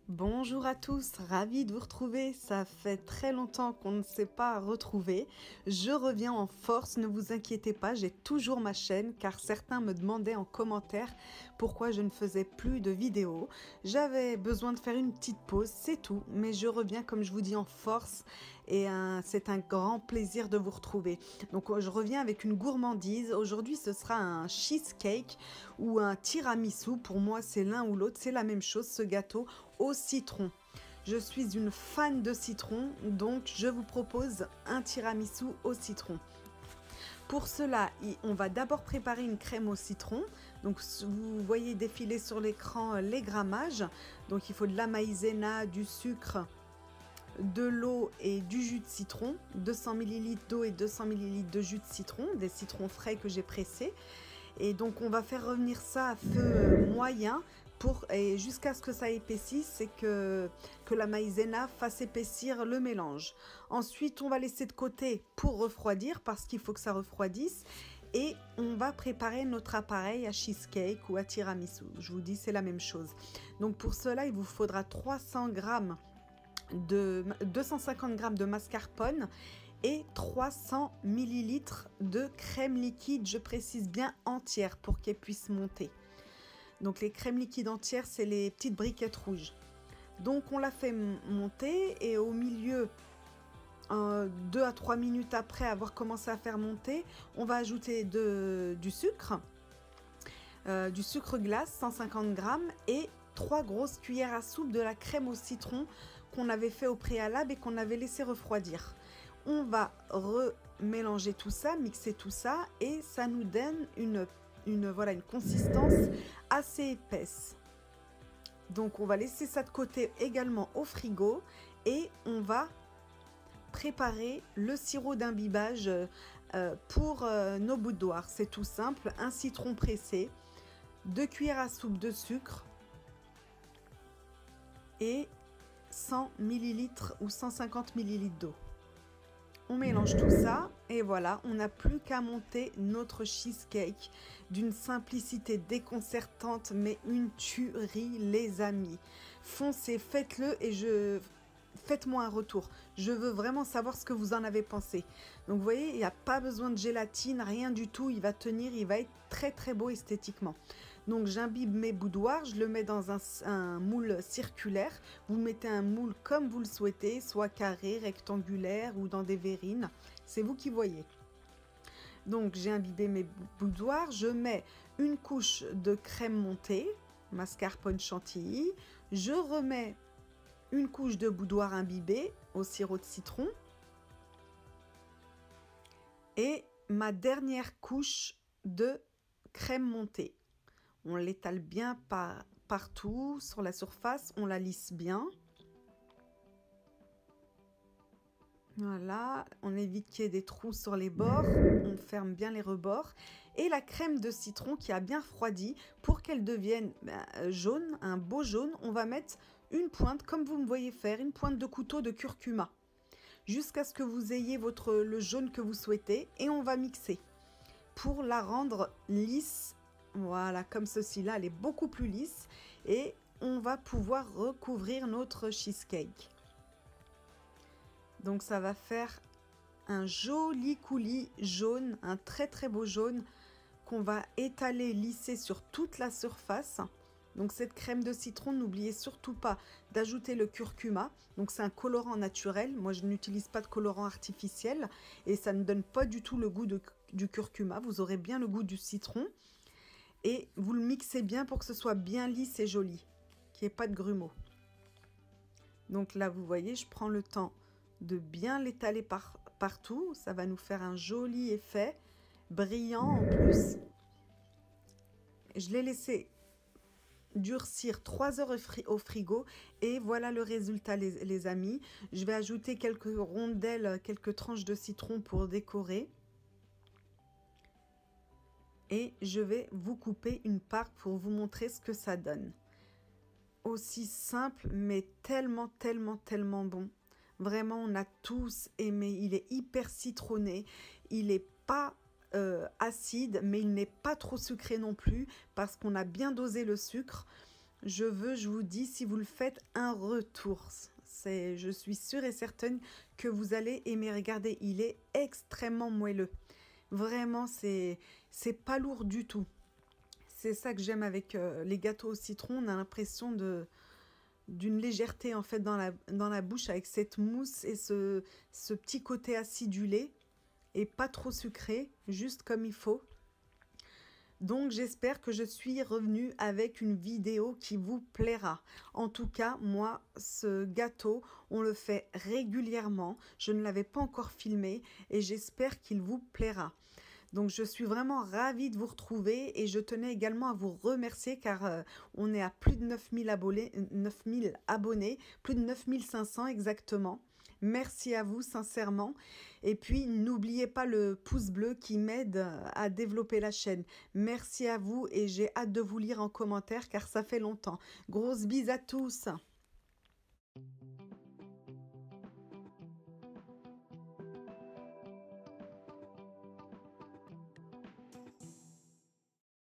Bonjour à tous, ravie de vous retrouver. Ça fait très longtemps qu'on ne s'est pas retrouvés. Je reviens en force, ne vous inquiétez pas, j'ai toujours ma chaîne car certains me demandaient en commentaire pourquoi je ne faisais plus de vidéos. J'avais besoin de faire une petite pause, c'est tout, mais je reviens comme je vous dis en force et c'est un grand plaisir de vous retrouver. Donc je reviens avec une gourmandise. Aujourd'hui ce sera un cheesecake ou un tiramisu. Pour moi c'est l'un ou l'autre, c'est la même chose ce gâteau au citron. Je suis une fan de citron, donc je vous propose un tiramisu au citron. Pour cela, on va d'abord préparer une crème au citron. Donc vous voyez défiler sur l'écran les grammages. Donc il faut de la maïzena, du sucre, de l'eau et du jus de citron, 200 ml d'eau et 200 ml de jus de citron, des citrons frais que j'ai pressés. Et donc on va faire revenir ça à feu moyen jusqu'à ce que ça épaississe et que la maïzena fasse épaissir le mélange. Ensuite on va laisser de côté pour refroidir parce qu'il faut que ça refroidisse. Et on va préparer notre appareil à cheesecake ou à tiramisu. Je vous dis c'est la même chose. Donc pour cela il vous faudra 250 g de mascarpone et 300 ml de crème liquide, je précise bien entière pour qu'elle puisse monter. Donc les crèmes liquides entières, c'est les petites briquettes rouges. Donc on la fait monter et au milieu, 2 à 3 minutes après avoir commencé à faire monter, on va ajouter du sucre glace, 150 g et 3 grosses cuillères à soupe de la crème au citron qu'on avait fait au préalable et qu'on avait laissé refroidir. On va remélanger tout ça, mixer tout ça et ça nous donne une consistance assez épaisse. Donc on va laisser ça de côté également au frigo et on va préparer le sirop d'imbibage pour nos boudoirs. C'est tout simple, un citron pressé, 2 cuillères à soupe de sucre et 100 ml ou 150 ml d'eau. On mélange tout ça et voilà, on n'a plus qu'à monter notre cheesecake d'une simplicité déconcertante mais une tuerie les amis. Foncez, faites-le et faites-moi un retour. Je veux vraiment savoir ce que vous en avez pensé. Donc vous voyez, il n'y a pas besoin de gélatine, rien du tout. Il va tenir, il va être très très beau esthétiquement. Donc j'imbibe mes boudoirs, je le mets dans un moule circulaire. Vous mettez un moule comme vous le souhaitez, soit carré, rectangulaire ou dans des verrines. C'est vous qui voyez. Donc j'ai imbibé mes boudoirs, je mets une couche de crème montée, mascarpone chantilly. Je remets une couche de boudoir imbibé au sirop de citron et ma dernière couche de crème montée. On l'étale bien partout sur la surface, on la lisse bien. Voilà, on évite qu'il y ait des trous sur les bords, on ferme bien les rebords. Et la crème de citron qui a bien refroidi, pour qu'elle devienne jaune, un beau jaune, on va mettre une pointe, comme vous me voyez faire, une pointe de couteau de curcuma. Jusqu'à ce que vous ayez le jaune que vous souhaitez et on va mixer pour la rendre lisse. Voilà, comme ceci là, elle est beaucoup plus lisse et on va pouvoir recouvrir notre cheesecake. Donc ça va faire un joli coulis jaune, un très très beau jaune qu'on va étaler, lisser sur toute la surface. Donc cette crème de citron, n'oubliez surtout pas d'ajouter le curcuma. Donc c'est un colorant naturel. Moi je n'utilise pas de colorant artificiel et ça ne donne pas du tout le goût du curcuma. Vous aurez bien le goût du citron. Et vous le mixez bien pour que ce soit bien lisse et joli, qu'il n'y ait pas de grumeaux. Donc là, vous voyez, je prends le temps de bien l'étaler partout. Ça va nous faire un joli effet, brillant en plus. Je l'ai laissé durcir 3 heures au frigo et voilà le résultat les amis. Je vais ajouter quelques rondelles, quelques tranches de citron pour décorer. Et je vais vous couper une part pour vous montrer ce que ça donne. Aussi simple, mais tellement, tellement, tellement bon. Vraiment, on a tous aimé. Il est hyper citronné. Il n'est pas acide, mais il n'est pas trop sucré non plus parce qu'on a bien dosé le sucre. je vous dis, si vous le faites, un retour. Je suis sûre et certaine que vous allez aimer. Regardez, il est extrêmement moelleux. Vraiment, c'est pas lourd du tout. C'est ça que j'aime avec les gâteaux au citron. On a l'impression d'une légèreté en fait dans la bouche avec cette mousse et ce petit côté acidulé et pas trop sucré, juste comme il faut. Donc j'espère que je suis revenue avec une vidéo qui vous plaira. En tout cas, moi, ce gâteau, on le fait régulièrement. Je ne l'avais pas encore filmé et j'espère qu'il vous plaira. Donc je suis vraiment ravie de vous retrouver et je tenais également à vous remercier car on est à plus de 9000 abonnés, plus de 9500 exactement. Merci à vous sincèrement et puis n'oubliez pas le pouce bleu qui m'aide à développer la chaîne. Merci à vous et j'ai hâte de vous lire en commentaire car ça fait longtemps. Grosse bise à tous.